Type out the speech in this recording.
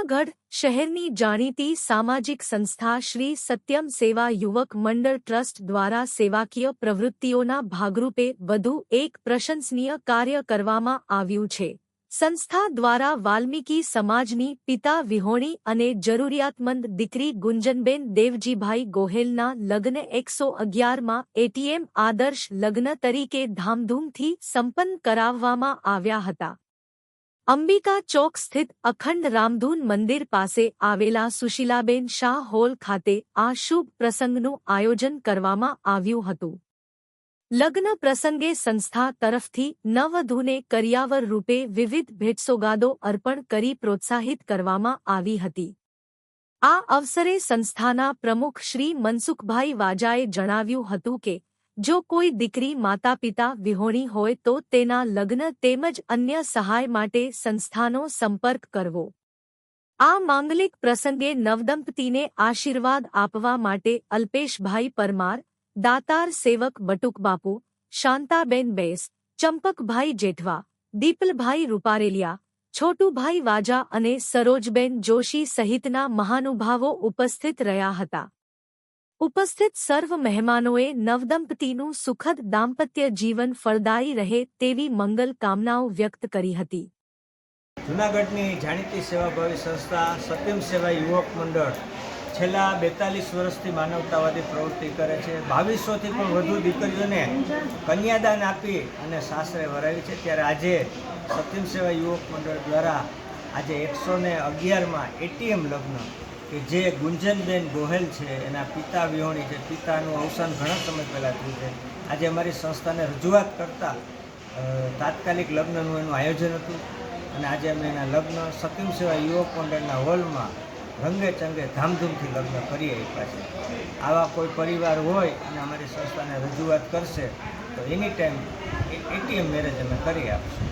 જૂનાગઢ શહેરની જાણીતી સામાજિક સંસ્થા શ્રી સત્યમ સેવા યુવક મંડળ ટ્રસ્ટ દ્વારા સેવાકીય પ્રવૃત્તિઓના ભાગરૂપે વધુ એક પ્રશંસનીય કાર્ય કરવામાં આવ્યું છે। સંસ્થા દ્વારા વાલ્મીકી સમાજની પિતા વિહોણી અને જરૂરિયાતમંદ દીકરી ગુંજનબેન દેવજીભાઈ ગોહેલના લગ્ન 111માં એટીએમ આદર્શ લગ્ન તરીકે ધામધૂમથી સંપન્ન કરાવવામાં આવ્યા હતા। અંબિકા ચોક સ્થિત અખંડ રામધૂન મંદિર પાસે આવેલા સુશીલાબેન શાહ હોલ ખાતે આ શુભ પ્રસંગનું આયોજન કરવામાં આવ્યું હતું। લગ્ન પ્રસંગે સંસ્થા તરફથી નવવધૂને કરિયાવર રૂપે વિવિધ ભેટસોગાદો અર્પણ કરી પ્રોત્સાહિત કરવામાં આવી હતી। આ અવસરે સંસ્થાના પ્રમુખ શ્રી મનસુખભાઈ વાજાએ જણાવ્યું હતું કે જો કોઈ દીકરી માતાપિતા વિહોણી હોય તો તેના લગ્ન તેમજ અન્ય સહાય માટે સંસ્થાનો સંપર્ક કરવો। આ માંગલિક પ્રસંગે નવદંપતીને આશીર્વાદ આપવા માટે અલ્પેશભાઈ પરમાર, દાતાર સેવક બટુકબાપુ, શાંતાબેન બેસ, ચંપકભાઈ જેઠવા, દીપલભાઈ રૂપારેલિયા, છોટુભાઈ વાજા અને સરોજબેન જોશી સહિતના મહાનુભાવો ઉપસ્થિત રહ્યા હતા। ઉપસ્થિત સર્વ મહેમાનોએ નવદંપતીનું સુખદ દાંપત્ય જીવન ફળદાયી રહે તેવી મંગલ કામનાઓ વ્યક્ત કરી હતી। જૂનાગઢની જાણીતી સેવાભાવી સંસ્થા સત્યમ સેવા યુવક મંડળ છેલ્લા 42 વર્ષથી માનવતાવાદી પ્રવૃત્તિ કરે છે। 2200થી પણ વધુ દીકરીઓને કન્યાદાન આપી અને સાસરે વરાવી છે। ત્યારે આજે સત્યમ સેવા યુવક મંડળ દ્વારા આજે 111માં એટીએમ લગ્ન કે જે ગુંજનબેન ગોહેલ છે એના પિતા વિહોણી છે, પિતાનું અવસાન ઘણા સમય પહેલાં થયું છે। આજે અમારી સંસ્થાને રજૂઆત કરતાં તાત્કાલિક લગ્નનું એનું આયોજન હતું અને આજે અમે એના લગ્ન સત્યમ સેવા યુવક મંડળના હોલમાં રંગે ચંગે ધામધૂમથી લગ્ન કરી આપ્યા છે। આવા કોઈ પરિવાર હોય અને અમારી સંસ્થાને રજૂઆત કરશે તો એની ટાઈમ એટીએમ મેરેજ અમે કરી આપીશું।